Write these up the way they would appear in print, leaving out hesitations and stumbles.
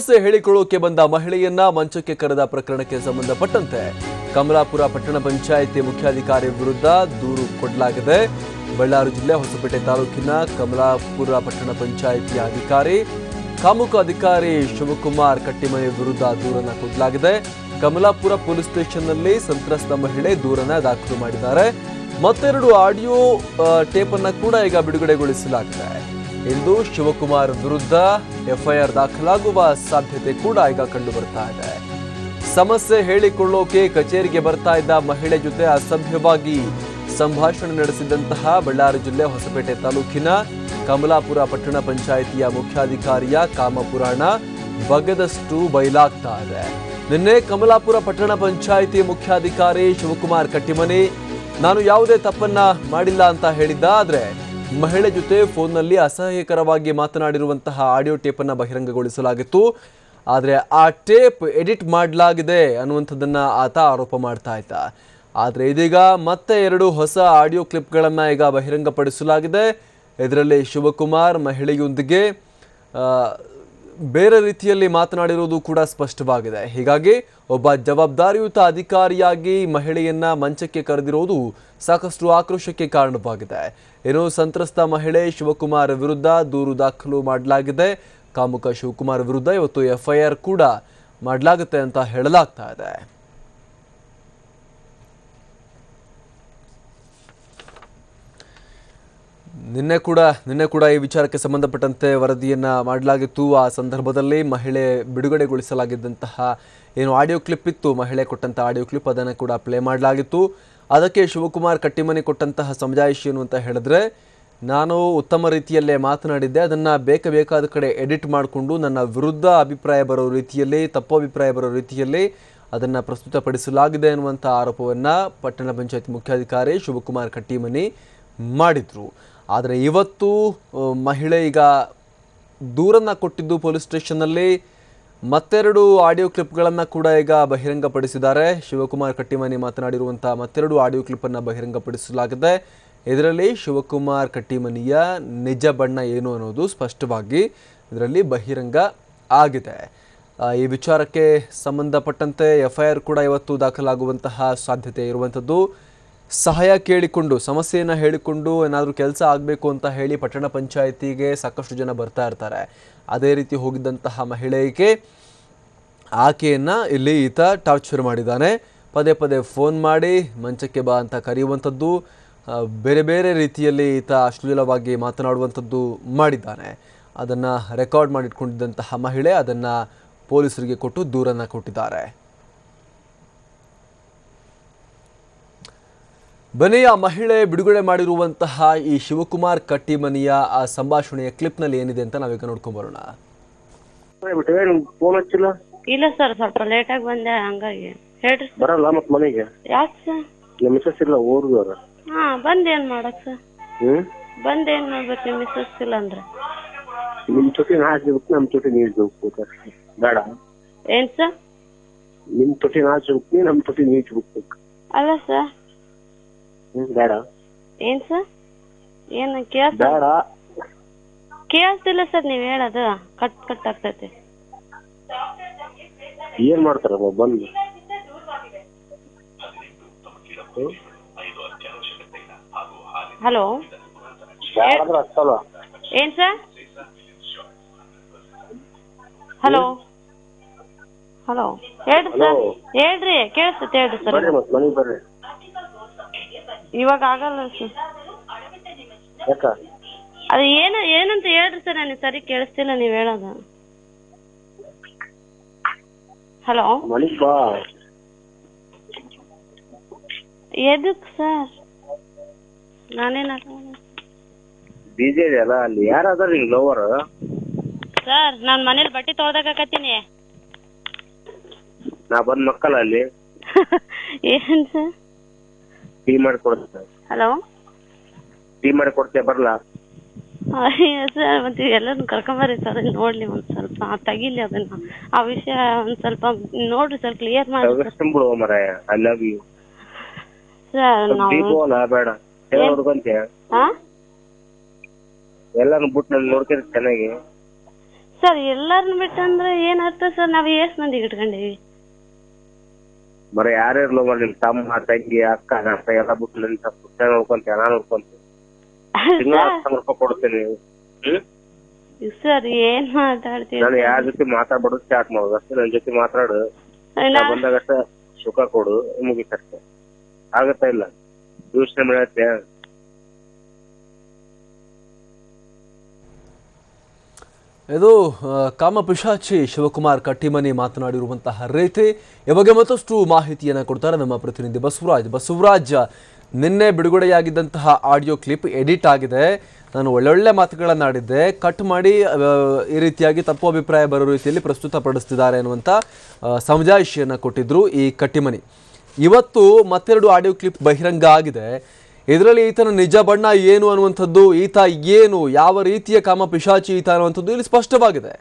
ಸಮಸ್ಯೆ ಹೇಳಿಕೊಳ್ಳೋಕೆ ಬಂದ ಮಹಿಳೆಯನ್ನ ಮಂಚಕ್ಕೆ ಕರೆದ ಪ್ರಕರಣಕ್ಕೆ ಸಂಬಂಧಪಟ್ಟಂತೆ ಕಮಲಾಪುರ ಪಟ್ಟಣ ಪಂಚಾಯಿತಿ ಮುಖ್ಯಾಧಿಕಾರಿ ವಿರುದ್ಧ ದೂರು ಕೊಡಲಾಗಿದೆ. ಬಳ್ಳಾರಿ ಜಿಲ್ಲೆ ಹೊಸಪೇಟೆ ತಾಲೂಕಿನ ಕಮಲಾಪುರ ಪಟ್ಟಣ ಪಂಚಾಯಿತಿಯ ಅಧಿಕಾರಿ ಕಾಮುಕ ಅಧಿಕಾರಿ ಶಿವಕುಮಾರ್ ಕಟ್ಟಿಮನಿ ವಿರುದ್ಧ ದೂರನ್ನ ಕೊಡಲಾಗಿದೆ. ಕಮಲಾಪುರ ಪೊಲೀಸ್ ಸ್ಟೇಷನ್ನಲ್ಲಿ ಸಂತ್ರಸ್ತ ಮಹಿಳೆ ದೂರನ್ನ ದಾಖಲು ಮಾಡಿದ್ದಾರೆ. ಮತ್ತೆರಡು ಆಡಿಯೋ ಟೇಪ್ ಅನ್ನ ಕೂಡ ಈಗ ಬಿಡುಗಡೆಗೊಳಿಸಲಾಗಿದೆ. ಇಂದು ಶಿವಕುಮಾರ್ ವಿರುದ್ಧ ಎಫ್ಐಆರ್ ದಾಖಲಾಗುವ ಸಾಧ್ಯತೆ ಕೂಡ ಈಗ ಕಂಡು ಬರ್ತಾ ಇದೆ. ಸಮಸ್ಯೆ ಹೇಳಿಕೊಳ್ಳೋಕೆ ಕಚೇರಿಗೆ ಬರ್ತಾ ಇದ್ದ ಮಹಿಳೆ ಜೊತೆ ಅಸಭ್ಯವಾಗಿ ಸಂಭಾಷಣೆ ನಡೆಸಿದಂತಹ ಬಳ್ಳಾರಿ ಜಿಲ್ಲೆ ಹೊಸಪೇಟೆ ತಾಲೂಕಿನ ಕಮಲಾಪುರ ಪಟ್ಟಣ ಪಂಚಾಯಿತಿಯ ಮುಖ್ಯಾಧಿಕಾರಿಯ ಕಾಮಪುರಾಣ ಬಗೆದಷ್ಟು ಬಯಲಾಗ್ತಾ ಇದೆ. ನಿನ್ನೆ ಕಮಲಾಪುರ ಪಟ್ಟಣ ಪಂಚಾಯಿತಿ ಮುಖ್ಯಾಧಿಕಾರಿ ಶಿವಕುಮಾರ್ ಕಟ್ಟಿಮನಿ ನಾನು ಯಾವುದೇ ತಪ್ಪನ್ನ ಮಾಡಿಲ್ಲ ಅಂತ ಹೇಳಿದ್ದ. ಆದ್ರೆ ಮಹಿಳೆ ಜೊತೆ ಫೋನ್ನಲ್ಲಿ ಅಸಹ್ಯಕರವಾಗಿ ಮಾತನಾಡಿರುವಂತಹ ಆಡಿಯೋ ಟೇಪ್ ಅನ್ನ ಬಹಿರಂಗಗೊಳಿಸಲಾಗಿತ್ತು. ಆದರೆ ಆ ಟೇಪ್ ಎಡಿಟ್ ಮಾಡಲಾಗಿದೆ ಅನ್ನುವಂಥದ್ದನ್ನ ಆತ ಆರೋಪ ಮಾಡ್ತಾ ಇದ್ದ. ಆದರೆ ಇದೀಗ ಮತ್ತೆ ಎರಡು ಹೊಸ ಆಡಿಯೋ ಕ್ಲಿಪ್ಗಳನ್ನು ಈಗ ಬಹಿರಂಗಪಡಿಸಲಾಗಿದೆ. ಇದರಲ್ಲಿ ಶಿವಕುಮಾರ್ ಮಹಿಳೆಯೊಂದಿಗೆ ಬೇರೆ ರೀತಿಯಲ್ಲಿ ಮಾತನಾಡಿರುವುದು ಕೂಡ ಸ್ಪಷ್ಟವಾಗಿದೆ. ಹೀಗಾಗಿ ಒಬ್ಬ ಜವಾಬ್ದಾರಿಯುತ ಅಧಿಕಾರಿಯಾಗಿ ಮಹಿಳೆಯನ್ನ ಮಂಚಕ್ಕೆ ಕರೆದಿರುವುದು ಸಾಕಷ್ಟು ಆಕ್ರೋಶಕ್ಕೆ ಕಾರಣವಾಗಿದೆ. ಇನ್ನು ಸಂತ್ರಸ್ತ ಮಹಿಳೆ ಶಿವಕುಮಾರ್ ವಿರುದ್ಧ ದೂರು ದಾಖಲು ಮಾಡಲಾಗಿದೆ. ಕಾಮುಕ ಶಿವಕುಮಾರ್ ವಿರುದ್ಧ ಇವತ್ತು ಎಫ್ಐಆರ್ ಕೂಡ ಮಾಡಲಾಗುತ್ತೆ ಅಂತ ಹೇಳಲಾಗ್ತಾ ಇದೆ. ನಿನ್ನೆ ಕೂಡ ಈ ವಿಚಾರಕ್ಕೆ ಸಂಬಂಧಪಟ್ಟಂತೆ ವರದಿಯನ್ನ ಮಾಡಲಾಗಿತ್ತು. ಆ ಸಂದರ್ಭದಲ್ಲಿ ಮಹಿಳೆ ಬಿಡುಗಡೆಗೊಳಿಸಲಾಗಿದ್ದಂತಹ ಏನು ಆಡಿಯೋ ಕ್ಲಿಪ್ ಇತ್ತು, ಮಹಿಳೆ ಕೊಟ್ಟಂತಹ ಆಡಿಯೋ ಕ್ಲಿಪ್ ಅದನ್ನು ಕೂಡ ಪ್ಲೇ ಮಾಡಲಾಗಿತ್ತು. ಅದಕ್ಕೆ ಶಿವಕುಮಾರ್ ಕಟ್ಟಿಮನಿ ಕೊಟ್ಟಂತಹ ಸಮಜಾಯಿಷಿ ಏನು ಅಂತ ಹೇಳಿದ್ರೆ, ನಾನು ಉತ್ತಮ ರೀತಿಯಲ್ಲೇ ಮಾತನಾಡಿದ್ದೆ, ಅದನ್ನು ಬೇಕಾದ ಕಡೆ ಎಡಿಟ್ ಮಾಡಿಕೊಂಡು ನನ್ನ ವಿರುದ್ಧ ಅಭಿಪ್ರಾಯ ಬರೋ ರೀತಿಯಲ್ಲಿ, ತಪ್ಪು ಅಭಿಪ್ರಾಯ ಬರೋ ರೀತಿಯಲ್ಲಿ ಅದನ್ನು ಪ್ರಸ್ತುತಪಡಿಸಲಾಗಿದೆ ಅನ್ನುವಂಥ ಆರೋಪವನ್ನು ಪಟ್ಟಣ ಪಂಚಾಯತ್ ಮುಖ್ಯಾಧಿಕಾರಿ ಶಿವಕುಮಾರ್ ಕಟ್ಟಿಮನಿ ಮಾಡಿದ್ರು. ಆದರೆ ಇವತ್ತು ಮಹಿಳೆ ಈಗ ದೂರನ್ನು ಕೊಟ್ಟಿದ್ದು ಪೊಲೀಸ್ ಸ್ಟೇಷನ್ನಲ್ಲಿ. ಮತ್ತೆರಡು ಆಡಿಯೋ ಕ್ಲಿಪ್ಗಳನ್ನು ಕೂಡ ಈಗ ಬಹಿರಂಗಪಡಿಸಿದ್ದಾರೆ. ಶಿವಕುಮಾರ್ ಕಟ್ಟಿಮನಿ ಮಾತನಾಡಿರುವಂಥ ಮತ್ತೆರಡು ಆಡಿಯೋ ಕ್ಲಿಪ್ಪನ್ನು ಬಹಿರಂಗಪಡಿಸಲಾಗಿದೆ. ಇದರಲ್ಲಿ ಶಿವಕುಮಾರ್ ಕಟ್ಟಿಮನಿಯ ನಿಜ ಬಣ್ಣ ಏನು ಅನ್ನೋದು ಸ್ಪಷ್ಟವಾಗಿ ಇದರಲ್ಲಿ ಬಹಿರಂಗ ಆಗಿದೆ. ಈ ವಿಚಾರಕ್ಕೆ ಸಂಬಂಧಪಟ್ಟಂತೆ ಎಫ್ಐಆರ್ ಕೂಡ ಇವತ್ತು ದಾಖಲಾಗುವಂತಹ ಸಾಧ್ಯತೆ ಇರುವಂಥದ್ದು. ಸಹಾಯ ಕೇಳಿಕೊಂಡು, ಸಮಸ್ಯೆಯನ್ನು ಹೇಳಿಕೊಂಡು ಏನಾದರೂ ಕೆಲಸ ಆಗಬೇಕು ಅಂತ ಹೇಳಿ ಪಟ್ಟಣ ಪಂಚಾಯಿತಿಗೆ ಸಾಕಷ್ಟು ಜನ ಬರ್ತಾ ಇರ್ತಾರೆ. ಅದೇ ರೀತಿ ಹೋಗಿದ್ದಂತಹ ಮಹಿಳೆಗೆ ಆಕೆಯನ್ನು ಇಲ್ಲಿ ಈತ ಟಾರ್ಚರ್ ಮಾಡಿದ್ದಾನೆ. ಪದೇ ಫೋನ್ ಮಾಡಿ ಮಂಚಕ್ಕೆ ಬಾ ಅಂತ ಕರೆಯುವಂಥದ್ದು, ಬೇರೆ ರೀತಿಯಲ್ಲಿ ಈತ ಅಶ್ಲೀಲವಾಗಿ ಮಾತನಾಡುವಂಥದ್ದು ಮಾಡಿದ್ದಾನೆ. ಅದನ್ನು ರೆಕಾರ್ಡ್ ಮಾಡಿಟ್ಕೊಂಡಿದ್ದಂತಹ ಮಹಿಳೆ ಅದನ್ನು ಪೊಲೀಸರಿಗೆ ಕೊಟ್ಟು ದೂರನ್ನು ಕೊಟ್ಟಿದ್ದಾರೆ. ಬನ್ನಿ, ಆ ಮಹಿಳೆ ಬಿಡುಗಡೆ ಮಾಡಿರುವಂತಹ ಈ ಶಿವಕುಮಾರ್ ಕಟ್ಟಿಮನಿಯ ಆ ಸಂಭಾಷಣೆಯ ಕ್ಲಿಪ್ನಲ್ಲಿ ಏನಿದೆ ಅಂತ ನಾವೀಗ ನೋಡ್ಕೊಂಡ್ಬರೋಣ. ಫೋನ್ ಹಚ್ಚಿಲ್ಲ? ಇಲ್ಲ ಸರ್, ಸ್ವಲ್ಪ ಲೇಟ್ ಆಗಿ ಬಂದೆ, ಹಂಗಾಗಿ ಹೇಳ್ರಿ ಸರ್. ಬರಲ್ಲ ಮತ್ ಮನೆಗೆ? ಯಾಕೆ ಸರ್? ನಮ್ಮ ಮಿಸಸ್ ಇಲ್ಲ, ಊರ್ದವ್ರ. ಹಾ, ಬಂದೇನ್ ಮಾಡಕ್ ಸರ್? ಬಂದೇನ್ ಮಾಡ್ಬೇಕು ನಿಮ್ ಮಿಸಸ್ ಇಲ್ಲ ಅಂದ್ರೆ? ನಿಮ್ ತೊಟ್ಟಿ ಹಾಕ್ಬೇಕು, ನಮ್ ತೊಟ್ಟಿ ನೀರ್ ಹೋಗ್ಬೇಕು. ಬೇಡ ಏನ್ ಸರ್? ನಿಮ್ ತೊಟ್ಟಿ ಹಾಕ್ಬೇಕು, ನಮ್ ತೊಟ್ಟಿ ನೀರ್ ಹೋಗ್ಬೇಕು. ಅಲ್ಲ ಸರ್, ಬೇಡ. ಏನ್ ಸರ್? ಏನ್ ಬೇಡ ಕೇಳ್ತಿಲ್ಲ ಸರ್, ನೀವ್ ಹೇಳೋದು ಕಟ್ ಆಗ್ತೈತಿ. ಏನ್ ಮಾಡ್ತಾರ ಬಂದು? ಹಲೋ, ಏನ್ ಸರ್? ಹಲೋ ಹೇಳ್ರಿ ಸರ್, ಹೇಳ್ರಿ, ಕೇಳಿಸ್ತೈತೆ ಹೇಳ್ರಿ ಸರ್. ಮನೆಗೆ ಬರ್ರಿ. ಇವಾಗ ಆಗಲ್ಲ ಸರ್. ಅದು ಏನಂತ ಹೇಳ್ರಿ ಸರ್, ನನಗೆ ಸರಿ ಕೇಳಿಸ್ತಿಲ್ಲ ನೀವ್ ಹೇಳೋದು. ಹಲೋ, ಎದಕ್ ಸರ್? ನಾನೇನ ಬಿಜಿ ಇದೆಯಲ್ಲ, ಅಲ್ಲಿ ಯಾರಾದ್ರೂ ಈಗ ಲವರ್? ಸರ್, ನಾನ್ ಮನೇಲಿ ಬಟ್ಟೆ ತೊಳ್ದಾಕತ್ತೀನಿ. ನಾ ಬಂದ್ ಮಕ್ಕಳ ಅಲ್ಲಿ ಏನ್ ಸರ್? ಟೀ ಮಾಡಿ ಕೊಡ್ತೇನೆ. ಹಲೋ, ಟೀ ಮಾಡಿ ಕೊಡ್ತೇವೆ, ಬರ್ಲಾ? ಸರ್, ಮತ್ತೆ ಎಲ್ಲರೂ ಕರ್ಕೊಂಬರ್ರಿ ಸರ್, ನೋಡ್ಲಿ ಒಂದ್ ಸ್ವಲ್ಪ ತೆಗಿಲಿ ಅದನ್ನ, ಆ ವಿಷಯ ಒಂದ್ ಸ್ವಲ್ಪ ನೋಡ್ರಿ ಸರ್, ಕ್ಲಿಯರ್ ಮಾಡಿ. ಬಿಡು ಮರಾಯ, ಐ ಲವ್ ಯು ಸರ್. ಬೇಡ ಹುಡುಗಂತೆ ಎಲ್ಲಾನು ಬಿಟ್ಟು ನಾನು ನೋಡ್ತೀನಿ ಚೆನ್ನಾಗಿ. ಸರ್ ಎಲ್ಲಾರನ್ನ ಬಿಟ್ಟಂದ್ರೆ ಏನ್ ಅರ್ಥ ಸರ್? ನಾವ್ ಎಷ್ಟ್ ಮಂದಿಗೆ ಇಟ್ಕೊಂಡಿವಿ? ಬರೀ ಯಾರ್ಯಾರು ಲೋಬರ್ ನಿಮ್ ತಮ್ಮ ತಂಗಿ ಅಕ್ಕ ಅಕ್ಕ ಎಲ್ಲ ಬಿಟ್ಟು ನಿನ್ ಪುಸ್ತಕ ನೋಡ್ಕೊಂತ ನಾ ನೋಡ್ಕೊಂತ ತಿಂಗಳ 10,000 ರೂಪಾಯಿ ಕೊಡ್ತೀನಿ. ಸರ್ ಏನ್ ಮಾತಾಡ್ತೀವಿ? ನಾನು ಯಾರ ಜೊತೆ ಮಾತಾಡ್ಬಾರ್ದು ಸ್ಟಾರ್ಟ್ ಮಾಡೋದು ಅಷ್ಟೇ. ನನ್ ಜೊತೆ ಮಾತಾಡು, ಬಂದಾಗಷ್ಟ ಸುಖ ಕೊಡು, ಮುಗಿತಷ್ಟೇ. ಆಗತ್ತಾ ಇಲ್ಲ? ಯೋಚನೆ ಮಾಡತ್ತೆ. ಇದು ಕಾಮಪಿಶಾಚಿ ಶಿವಕುಮಾರ್ ಕಟ್ಟಿಮನಿ ಮಾತನಾಡಿರುವಂತಹ ರೀತಿ. ಈ ಬಗ್ಗೆ ಮತ್ತಷ್ಟು ಮಾಹಿತಿಯನ್ನು ಕೊಡ್ತಾರೆ ನಮ್ಮ ಪ್ರತಿನಿಧಿ ಬಸವರಾಜ್. ನಿನ್ನೆ ಬಿಡುಗಡೆಯಾಗಿದ್ದಂತಹ ಆಡಿಯೋ ಕ್ಲಿಪ್ ಎಡಿಟ್ ಆಗಿದೆ. ನಾನು ಒಳ್ಳೊಳ್ಳೆ ಮಾತುಗಳನ್ನಾಡಿದ್ದೆ, ಕಟ್ ಮಾಡಿ ಈ ರೀತಿಯಾಗಿ ತಪ್ಪು ಅಭಿಪ್ರಾಯ ಬರೋ ರೀತಿಯಲ್ಲಿ ಪ್ರಸ್ತುತಪಡಿಸ್ತಿದ್ದಾರೆ ಅನ್ನುವಂಥ ಸಮಜಾಯಿಷಿಯನ್ನು ಕೊಟ್ಟಿದ್ರು ಈ ಕಟ್ಟಿಮನಿ. ಇವತ್ತು ಮತ್ತೆರಡು ಆಡಿಯೋ ಕ್ಲಿಪ್ ಬಹಿರಂಗ ಆಗಿದೆ. ಇದರಲ್ಲಿ ಈತನ ನಿಜ ಬಣ್ಣ ಏನು ಅನ್ನುವಂಥದ್ದು, ಈತ ಏನು, ಯಾವ ರೀತಿಯ ಕಾಮ ಪಿಶಾಚಿ ಈತ ಅನ್ನುವಂಥದ್ದು ಇಲ್ಲಿ ಸ್ಪಷ್ಟವಾಗಿದೆ.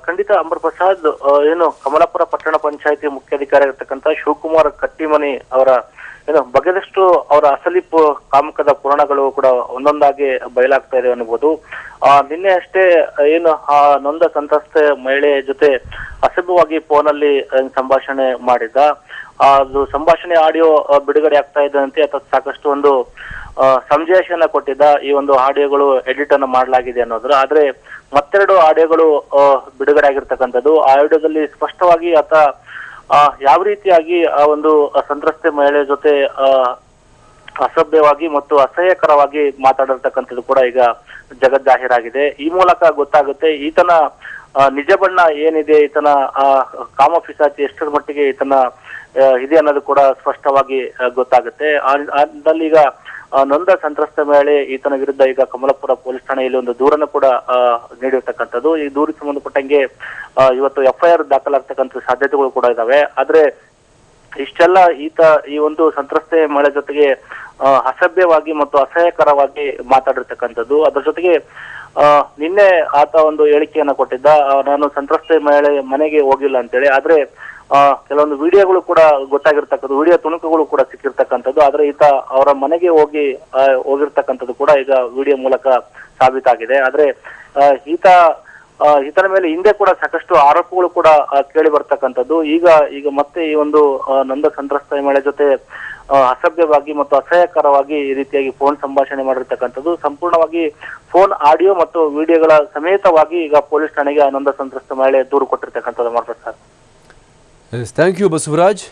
ಖಂಡಿತ ಅಂಬರ್ ಪ್ರಸಾದ್, ಏನು ಕಮಲಾಪುರ ಪಟ್ಟಣ ಪಂಚಾಯತಿ ಮುಖ್ಯಾಧಿಕಾರಿ ಆಗಿರ್ತಕ್ಕಂಥ ಶಿವಕುಮಾರ್ ಕಟ್ಟಿಮನಿ ಅವರ ಏನು ಬಗೆದಷ್ಟು ಅವರ ಅಸಲಿ ಕಾಮಕದ ಪುರಾಣಗಳು ಕೂಡ ಒಂದೊಂದಾಗಿ ಬಯಲಾಗ್ತಾ ಇದೆ ಅನ್ನಬಹುದು. ನಿನ್ನೆ ಅಷ್ಟೇ ಏನು ಆ ನೊಂದ ಸಂತ್ರಸ್ತೆ ಮಹಿಳೆಯ ಜೊತೆ ಅಸಭ್ಯವಾಗಿ ಫೋನಲ್ಲಿ ಸಂಭಾಷಣೆ ಮಾಡಿದ್ದ. ಅದು ಸಂಭಾಷಣೆ ಆಡಿಯೋ ಬಿಡುಗಡೆ ಆಗ್ತಾ ಇದ್ದಂತೆ ಸಾಕಷ್ಟು ಒಂದು ಸಂಜಾಯಿಷಿಯನ್ನ ಕೊಟ್ಟಿದ್ದ. ಈ ಒಂದು ಆಡಿಯೋಗಳು ಎಡಿಟ್ ಅನ್ನ ಮಾಡಲಾಗಿದೆ ಅನ್ನೋದ್ರು. ಆದ್ರೆ ಮತ್ತೆರಡು ಆಡಿಯೋಗಳು ಬಿಡುಗಡೆ ಆಗಿರ್ತಕ್ಕಂಥದ್ದು. ಆ ಆಡಿಯೋದಲ್ಲಿ ಸ್ಪಷ್ಟವಾಗಿ ಆತ ಯಾವ ರೀತಿಯಾಗಿ ಆ ಒಂದು ಸಂತ್ರಸ್ತೆ ಮಹಿಳೆಯ ಜೊತೆ ಅಸಭ್ಯವಾಗಿ ಮತ್ತು ಅಸಹ್ಯಕರವಾಗಿ ಮಾತಾಡಿರ್ತಕ್ಕಂಥದ್ದು ಕೂಡ ಈಗ ಜಗಜ್ಜಾಹೀರಾಗಿದೆ. ಈ ಮೂಲಕ ಗೊತ್ತಾಗುತ್ತೆ ಈತನ ನಿಜ ಬಣ್ಣ ಏನಿದೆ, ಈತನ ಕಾಮ ಪಿಶಾಚಿ ಎಷ್ಟರ ಮಟ್ಟಿಗೆ ಈತನ ಇದೆ ಅನ್ನೋದು ಕೂಡ ಸ್ಪಷ್ಟವಾಗಿ ಗೊತ್ತಾಗುತ್ತೆ. ಅಲ್ಲಿ ಈಗ ನೊಂದ ಸಂತ್ರಸ್ತ ಮಹಿಳೆ ಈತನ ವಿರುದ್ಧ ಈಗ ಕಮಲಾಪುರ ಪೊಲೀಸ್ ಠಾಣೆಯಲ್ಲಿ ಒಂದು ದೂರನ್ನು ಕೂಡ ನೀಡಿರ್ತಕ್ಕಂಥದ್ದು. ಈ ದೂರಿಗೆ ಸಂಬಂಧಪಟ್ಟಂಗೆ ಇವತ್ತು FIR ದಾಖಲಾಗ್ತಕ್ಕಂಥ ಸಾಧ್ಯತೆಗಳು ಕೂಡ ಇದಾವೆ. ಆದ್ರೆ ಇಷ್ಟೆಲ್ಲ ಈತ ಈ ಒಂದು ಸಂತ್ರಸ್ತೆ ಮಹಿಳೆ ಜೊತೆಗೆ ಅಸಭ್ಯವಾಗಿ ಮತ್ತು ಅಸಹ್ಯಕರವಾಗಿ ಮಾತಾಡಿರ್ತಕ್ಕಂಥದ್ದು. ಅದ್ರ ಜೊತೆಗೆ ನಿನ್ನೆ ಆತ ಒಂದು ಹೇಳಿಕೆಯನ್ನ ಕೊಟ್ಟಿದ್ದ, ನಾನು ಸಂತ್ರಸ್ತೆ ಮಹಿಳೆ ಮನೆಗೆ ಹೋಗಿಲ್ಲ ಅಂತೇಳಿ. ಆದ್ರೆ ಕೆಲವೊಂದು ವಿಡಿಯೋಗಳು ಕೂಡ ಗೊತ್ತಾಗಿರ್ತಕ್ಕಂಥದ್ದು, ವಿಡಿಯೋ ತುಣುಕುಗಳು ಕೂಡ ಸಿಕ್ಕಿರ್ತಕ್ಕಂಥದ್ದು. ಆದ್ರೆ ಈತ ಅವರ ಮನೆಗೆ ಹೋಗಿರ್ತಕ್ಕಂಥದ್ದು ಕೂಡ ಈಗ ವಿಡಿಯೋ ಮೂಲಕ ಸಾಬೀತಾಗಿದೆ. ಆದ್ರೆ ಈತನ ಮೇಲೆ ಹಿಂದೆ ಕೂಡ ಸಾಕಷ್ಟು ಆರೋಪಗಳು ಕೂಡ ಕೇಳಿ ಬರ್ತಕ್ಕಂಥದ್ದು. ಈಗ ಮತ್ತೆ ಈ ಒಂದು ನೊಂದ ಸಂತ್ರಸ್ತ ಮಹಿಳೆ ಜೊತೆ ಅಸಭ್ಯವಾಗಿ ಮತ್ತು ಅಸಹ್ಯಕರವಾಗಿ ಈ ರೀತಿಯಾಗಿ ಫೋನ್ ಸಂಭಾಷಣೆ ಮಾಡಿರ್ತಕ್ಕಂಥದ್ದು. ಸಂಪೂರ್ಣವಾಗಿ ಫೋನ್ ಆಡಿಯೋ ಮತ್ತು ವಿಡಿಯೋಗಳ ಸಮೇತವಾಗಿ ಈಗ ಪೊಲೀಸ್ ಠಾಣೆಗೆ ನೊಂದ ಸಂತ್ರಸ್ತ ಮಹಿಳೆ ದೂರು ಕೊಟ್ಟಿರ್ತಕ್ಕಂಥದ್ದು. ಮಾಡ್ತಾರೆ ಸರ್. Thank you Basavaraj.